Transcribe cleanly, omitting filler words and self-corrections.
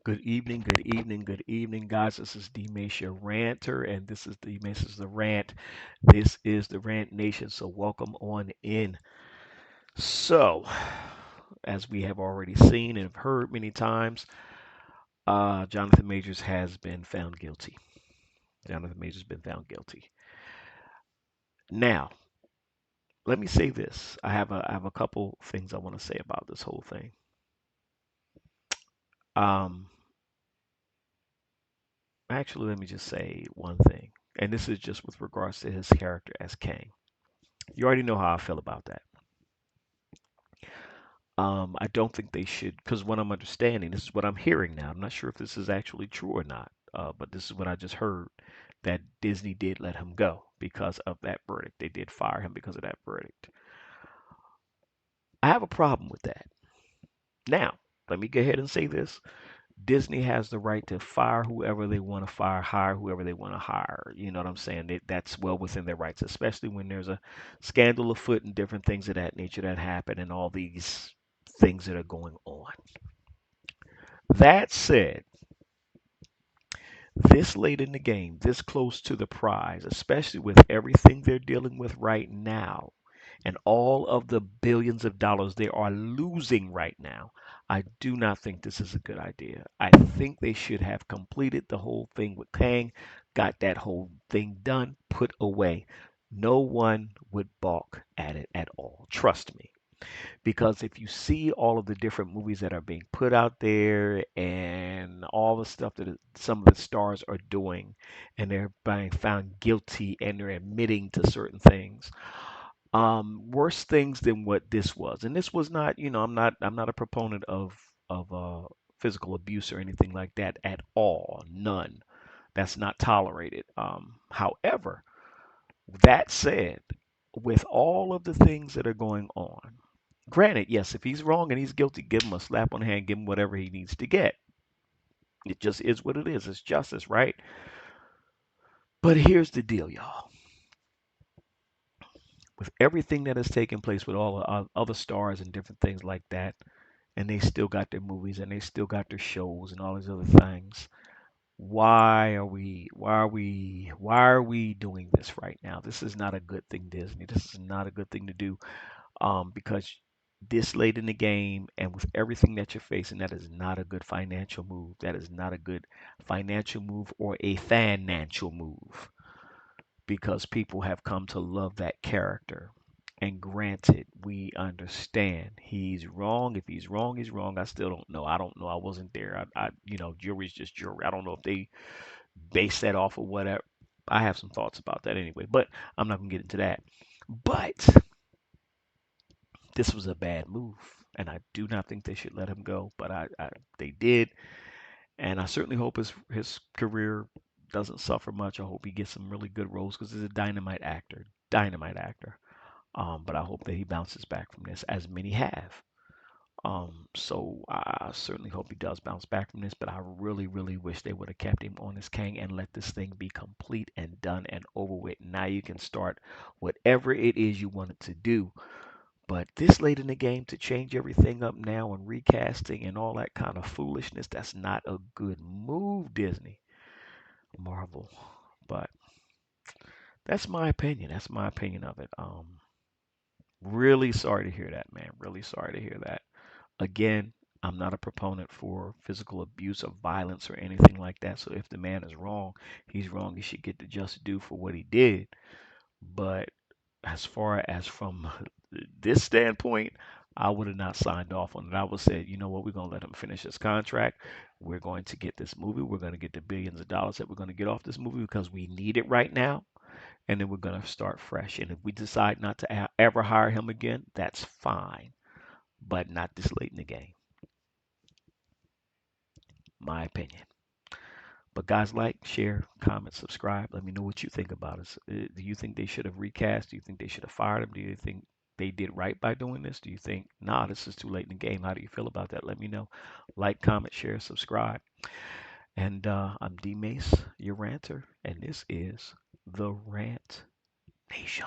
Good evening, good evening, guys. This is D Mace, your ranter, and this is D Mace's The Rant. This is the Rant Nation, so welcome on in. So, as we have already seen and have heard many times, Jonathan Majors has been found guilty. Jonathan Majors has been found guilty. Now, let me say this. I have a couple things I want to say about this whole thing. Um, Actually, let me just say one thing, and this is just with regards to his character as Kang. You already know how I feel about that. I don't think they should, because what I'm understanding, this is what I'm hearing now. I'm not sure if this is actually true or not, but this is what I just heard that Disney did let him go because of that verdict. They did fire him because of that verdict. I have a problem with that. Now, let me go ahead and say this. Disney has the right to fire whoever they want to fire, hire whoever they want to hire. You know what I'm saying? That's well within their rights, especially when there's a scandal afoot and different things of that nature that happen and all these things that are going on. That said, this late in the game, this close to the prize, especially with everything they're dealing with right now and all of the billions of dollars they are losing right now, I do not think this is a good idea. I think they should have completed the whole thing with Kang, got that whole thing done, put away. No one would balk at it at all. Trust me. Because if you see all of the different movies that are being put out there and all the stuff that some of the stars are doing, and they're being found guilty and they're admitting to certain things, worse things than what this was. And this was not, I'm not a proponent of physical abuse or anything like that at all. None. That's not tolerated. However, that said, with all of the things that are going on, granted, yes, if he's wrong and he's guilty, give him a slap on the hand, give him whatever he needs to get. It just is what it is. It's justice, right? But here's the deal, y'all. With everything that has taken place with all the other stars and different things like that, and they still got their movies and they still got their shows and all these other things. Why are we doing this right now? This is not a good thing, Disney. This is not a good thing to do. Because this late in the game and with everything that you're facing, that is not a good financial move. That is not a good financial move or a financial move because people have come to love that character. And granted, we understand he's wrong. If he's wrong, he's wrong. I still don't know. I don't know. I wasn't there. Jury's just jury. I don't know if they base that off of whatever. I have some thoughts about that anyway, but I'm not gonna get into that. But this was a bad move, and I do not think they should let him go. But they did, and I certainly hope his career doesn't suffer much. I hope he gets some really good roles because he's a dynamite actor. But I hope that he bounces back from this, as many have. So I certainly hope he does bounce back from this. But I really, really wish they would have kept him on as Kang and let this thing be complete and done and over with. Now you can start whatever it is you wanted to do, but this late in the game to change everything up now and recasting and all that kind of foolishness, that's not a good move, Disney, Marvel. But that's my opinion. That's my opinion of it. Really sorry to hear that, man. Really sorry to hear that. Again, I'm not a proponent for physical abuse or violence or anything like that. So if the man is wrong, he's wrong. He should get the just due for what he did. But as far as from this standpoint, I would have not signed off on it. I would have said, you know what, we're going to let him finish his contract. We're going to get this movie. We're going to get the billions of dollars that we're going to get off this movie because we need it right now. And then we're going to start fresh. And if we decide not to ever hire him again, that's fine. But not this late in the game. My opinion. But guys, like, share, comment, subscribe. Let me know what you think about it. Do you think they should have recast? Do you think they should have fired him? Do you think they did right by doing this? Do you think, nah, this is too late in the game? How do you feel about that? Let me know. Like, comment, share, subscribe. And I'm D Mace, your ranter, and this is the Rant Nation.